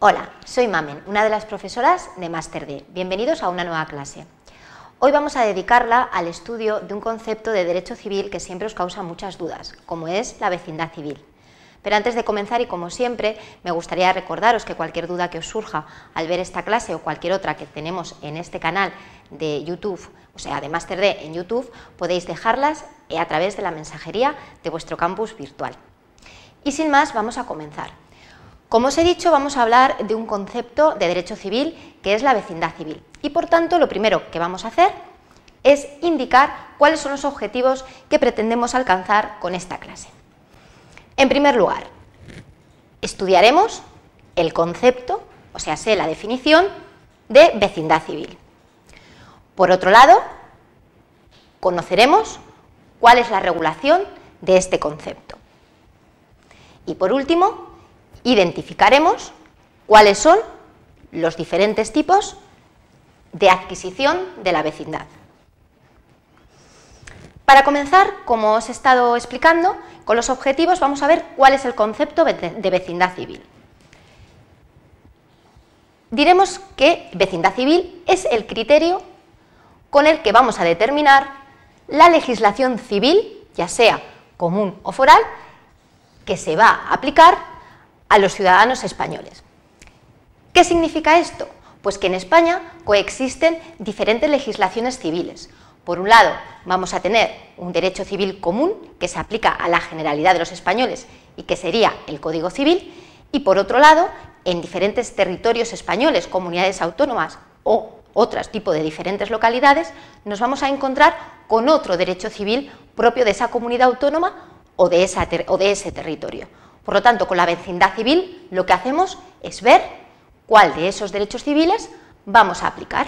Hola, soy Mamen, una de las profesoras de Máster D. Bienvenidos a una nueva clase. Hoy vamos a dedicarla al estudio de un concepto de derecho civil que siempre os causa muchas dudas, como es la vecindad civil. Pero antes de comenzar, y como siempre, me gustaría recordaros que cualquier duda que os surja al ver esta clase o cualquier otra que tenemos en este canal de YouTube, o sea, de Máster D en YouTube, podéis dejarlas a través de la mensajería de vuestro campus virtual. Y sin más, vamos a comenzar. Como os he dicho, vamos a hablar de un concepto de derecho civil que es la vecindad civil. Y por tanto, lo primero que vamos a hacer es indicar cuáles son los objetivos que pretendemos alcanzar con esta clase. En primer lugar, estudiaremos el concepto, o sea, la definición de vecindad civil. Por otro lado, conoceremos cuál es la regulación de este concepto. Y por último, identificaremos cuáles son los diferentes tipos de adquisición de la vecindad. Para comenzar, como os he estado explicando, con los objetivos vamos a ver cuál es el concepto de vecindad civil. Diremos que vecindad civil es el criterio con el que vamos a determinar la legislación civil, ya sea común o foral, que se va a aplicar a los ciudadanos españoles. ¿Qué significa esto? Pues que en España coexisten diferentes legislaciones civiles. Por un lado, vamos a tener un derecho civil común que se aplica a la generalidad de los españoles y que sería el Código Civil, y por otro lado, en diferentes territorios españoles, comunidades autónomas o otros tipos de diferentes localidades, nos vamos a encontrar con otro derecho civil propio de esa comunidad autónoma o de ese territorio. Por lo tanto, con la vecindad civil lo que hacemos es ver cuál de esos derechos civiles vamos a aplicar.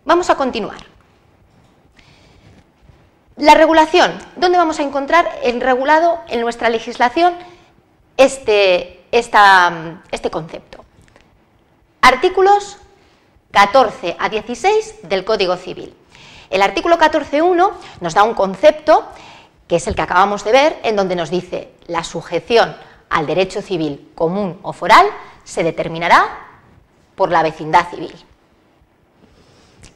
Vamos a continuar. La regulación. ¿Dónde vamos a encontrar regulado en nuestra legislación este concepto? Artículos 14 a 16 del Código Civil. El artículo 14.1 nos da un concepto que es el que acabamos de ver, en donde nos dice la sujeción al derecho civil común o foral se determinará por la vecindad civil.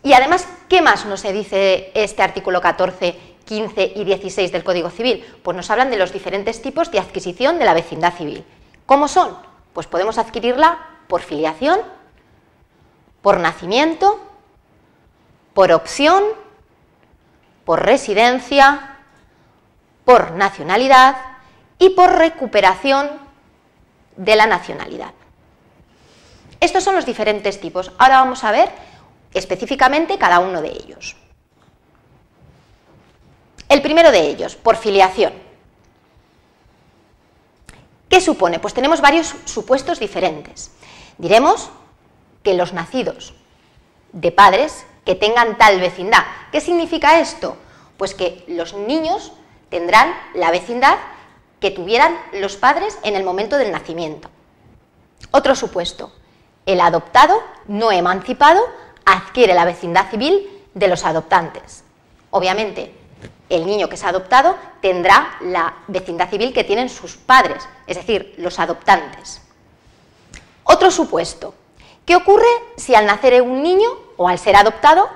Y además, ¿qué más nos dice este artículo 14, 15 y 16 del Código Civil? Pues nos hablan de los diferentes tipos de adquisición de la vecindad civil. ¿Cómo son? Pues podemos adquirirla por filiación, por nacimiento, por opción, por residencia, por nacionalidad y por recuperación de la nacionalidad. Estos son los diferentes tipos. Ahora vamos a ver específicamente cada uno de ellos. El primero de ellos, por filiación. ¿Qué supone? Pues tenemos varios supuestos diferentes. Diremos que los nacidos de padres que tengan tal vecindad. ¿Qué significa esto? Pues que los niños tendrán la vecindad que tuvieran los padres en el momento del nacimiento. Otro supuesto, el adoptado no emancipado adquiere la vecindad civil de los adoptantes. Obviamente, el niño que es adoptado tendrá la vecindad civil que tienen sus padres, es decir, los adoptantes. Otro supuesto, ¿qué ocurre si al nacer un niño o al ser adoptado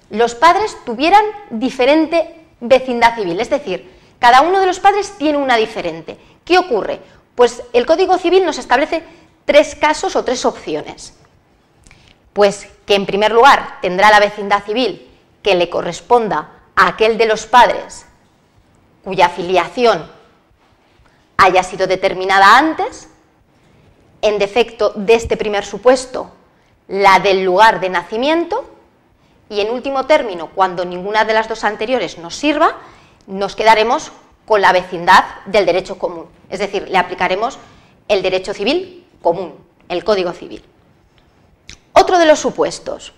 los padres tuvieran diferente vecindad civil? Es decir, cada uno de los padres tiene una diferente. ¿Qué ocurre? Pues el Código Civil nos establece tres casos o tres opciones. Pues que en primer lugar tendrá la vecindad civil que le corresponda a aquel de los padres cuya filiación haya sido determinada antes, en defecto de este primer supuesto, la del lugar de nacimiento, y en último término, cuando ninguna de las dos anteriores nos sirva, nos quedaremos con la vecindad del derecho común, es decir, le aplicaremos el derecho civil común, el Código Civil. Otro de los supuestos,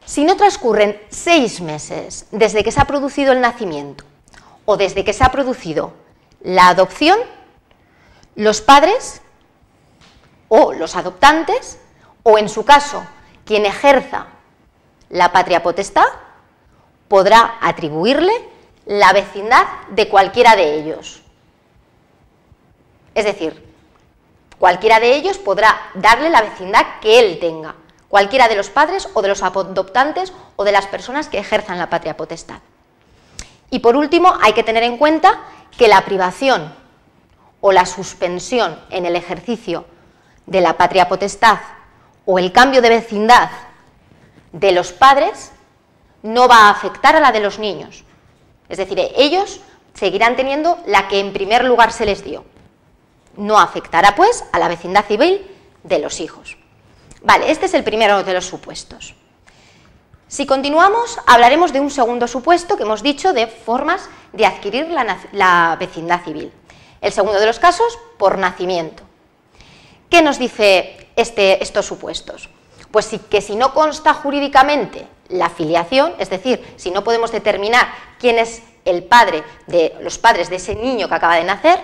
si no transcurren 6 meses desde que se ha producido el nacimiento o desde que se ha producido la adopción, los padres o los adoptantes, o en su caso, quien ejerza la patria potestad, podrá atribuirle la vecindad de cualquiera de ellos. Es decir, Cualquiera de ellos podrá darle la vecindad que él tenga, cualquiera de los padres o de los adoptantes o de las personas que ejerzan la patria potestad. Y por último, hay que tener en cuenta que la privación o la suspensión en el ejercicio de la patria potestad o el cambio de vecindad de los padres no va a afectar a la de los niños. Es decir, ellos seguirán teniendo la que en primer lugar se les dio. No afectará, pues, a la vecindad civil de los hijos. Vale, este es el primero de los supuestos. Si continuamos, hablaremos de un segundo supuesto que hemos dicho de formas de adquirir la vecindad civil. El segundo de los casos, por nacimiento. ¿Qué nos dice estos supuestos? Pues que si no consta jurídicamente la filiación, es decir, si no podemos determinar quién es el padre de los padres de ese niño que acaba de nacer,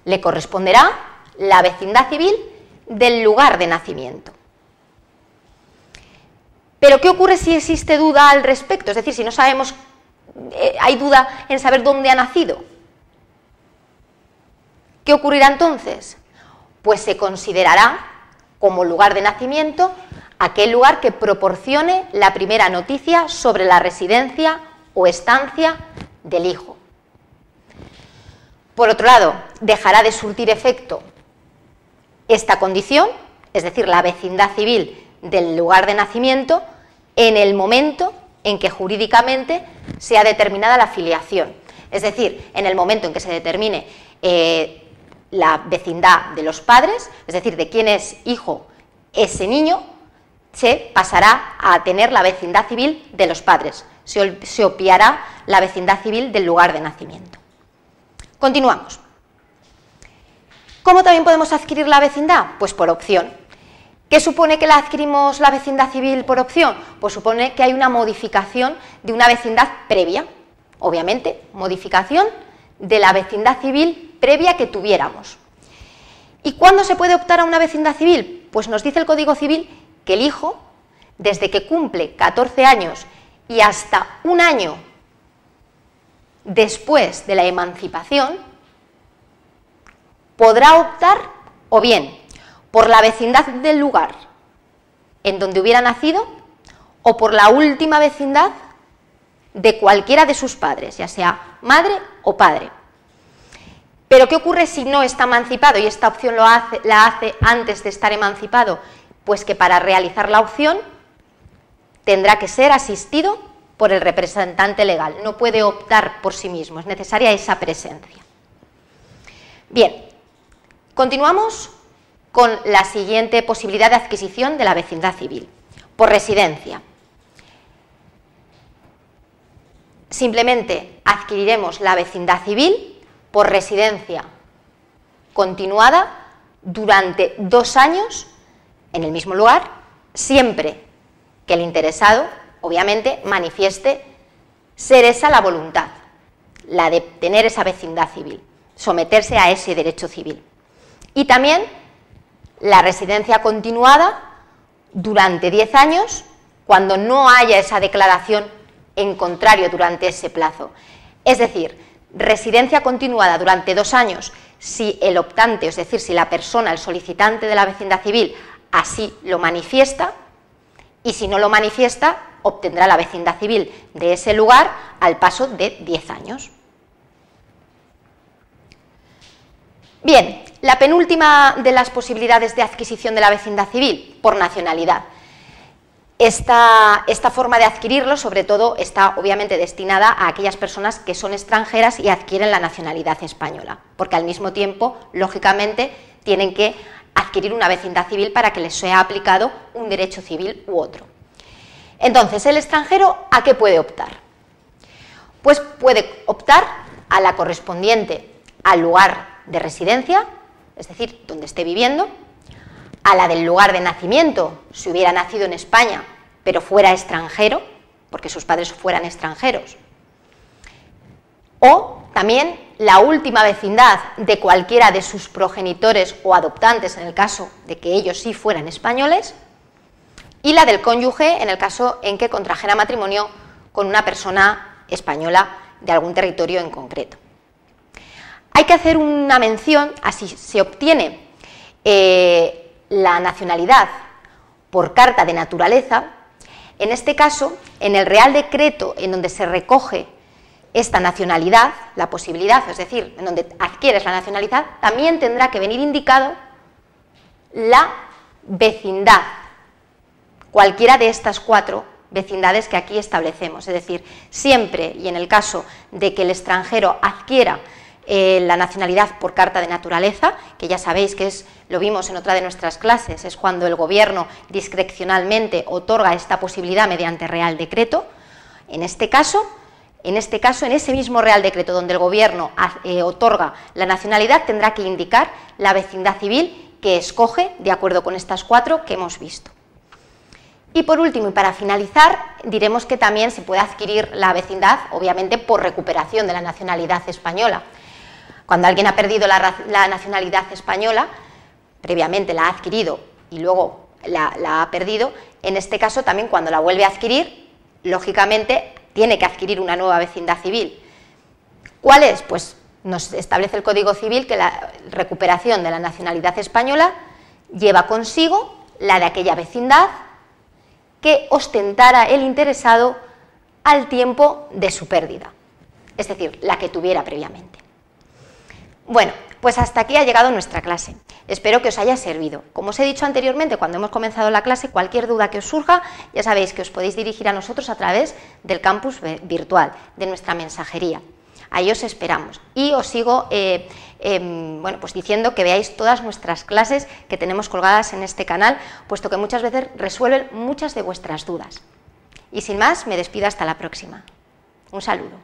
le corresponderá la vecindad civil del lugar de nacimiento. Pero ¿qué ocurre si existe duda al respecto? Es decir, si no sabemos, hay duda en saber dónde ha nacido. ¿Qué ocurrirá entonces? Pues se considerará como lugar de nacimiento aquel lugar que proporcione la primera noticia sobre la residencia o estancia del hijo. Por otro lado, dejará de surtir efecto esta condición, es decir, la vecindad civil del lugar de nacimiento, en el momento en que jurídicamente sea determinada la filiación. Es decir, en el momento en que se determine la vecindad de los padres, es decir, de quién es hijo ese niño, se pasará a tener la vecindad civil de los padres, se obviará la vecindad civil del lugar de nacimiento. Continuamos. ¿Cómo también podemos adquirir la vecindad? Pues por opción. ¿Qué supone que adquirimos la vecindad civil por opción? Pues supone que hay una modificación de una vecindad previa, obviamente, modificación de la vecindad civil previa que tuviéramos. ¿Y cuándo se puede optar a una vecindad civil? Pues nos dice el Código Civil que el hijo, desde que cumple 14 años y hasta un año después de la emancipación, podrá optar o bien por la vecindad del lugar en donde hubiera nacido o por la última vecindad de cualquiera de sus padres, ya sea madre o padre. Pero ¿qué ocurre si no está emancipado y esta opción la hace antes de estar emancipado? Pues que para realizar la opción tendrá que ser asistido por el representante legal, no puede optar por sí mismo, es necesaria esa presencia. Bien, continuamos con la siguiente posibilidad de adquisición de la vecindad civil, por residencia. Simplemente adquiriremos la vecindad civil por residencia continuada durante 2 años en el mismo lugar, siempre que el interesado, obviamente, manifieste ser esa la voluntad, la de tener esa vecindad civil, someterse a ese derecho civil. Y también la residencia continuada durante 10 años cuando no haya esa declaración en contrario durante ese plazo. Es decir, residencia continuada durante 2 años si el optante, es decir, si la persona, el solicitante de la vecindad civil, así lo manifiesta, y si no lo manifiesta, obtendrá la vecindad civil de ese lugar al paso de 10 años. Bien, la penúltima de las posibilidades de adquisición de la vecindad civil, por nacionalidad. Esta forma de adquirirlo, sobre todo, está obviamente destinada a aquellas personas que son extranjeras y adquieren la nacionalidad española, porque al mismo tiempo, lógicamente, tienen que adquirir una vecindad civil para que les sea aplicado un derecho civil u otro. Entonces, ¿el extranjero a qué puede optar? Pues puede optar a la correspondiente al lugar de residencia, es decir, donde esté viviendo, a la del lugar de nacimiento, si hubiera nacido en España, pero fuera extranjero, porque sus padres fueran extranjeros, o también la última vecindad de cualquiera de sus progenitores o adoptantes, en el caso de que ellos sí fueran españoles, y la del cónyuge, en el caso en que contrajera matrimonio con una persona española de algún territorio en concreto. Hay que hacer una mención a si se obtiene la nacionalidad por carta de naturaleza, en este caso, en el Real Decreto en donde se recoge esta nacionalidad, la posibilidad, es decir, en donde adquieres la nacionalidad, también tendrá que venir indicado la vecindad, cualquiera de estas 4 vecindades que aquí establecemos, es decir, siempre y en el caso de que el extranjero adquiera la nacionalidad por carta de naturaleza, que ya sabéis que lo vimos en otra de nuestras clases, es cuando el gobierno discrecionalmente otorga esta posibilidad mediante Real Decreto. En este caso, en ese mismo Real Decreto donde el gobierno otorga la nacionalidad, tendrá que indicar la vecindad civil que escoge de acuerdo con estas 4 que hemos visto. Y por último, y para finalizar, diremos que también se puede adquirir la vecindad, obviamente, por recuperación de la nacionalidad española. Cuando alguien ha perdido la nacionalidad española, previamente la ha adquirido y luego la ha perdido, en este caso también cuando la vuelve a adquirir, lógicamente tiene que adquirir una nueva vecindad civil. ¿Cuál es? Pues nos establece el Código Civil que la recuperación de la nacionalidad española lleva consigo la de aquella vecindad que ostentara el interesado al tiempo de su pérdida, es decir, la que tuviera previamente. Bueno, pues hasta aquí ha llegado nuestra clase. Espero que os haya servido. Como os he dicho anteriormente, cuando hemos comenzado la clase, cualquier duda que os surja, ya sabéis que os podéis dirigir a nosotros a través del campus virtual, de nuestra mensajería. Ahí os esperamos. Y os sigo bueno, pues diciendo que veáis todas nuestras clases que tenemos colgadas en este canal, puesto que muchas veces resuelven muchas de vuestras dudas. Y sin más, me despido hasta la próxima. Un saludo.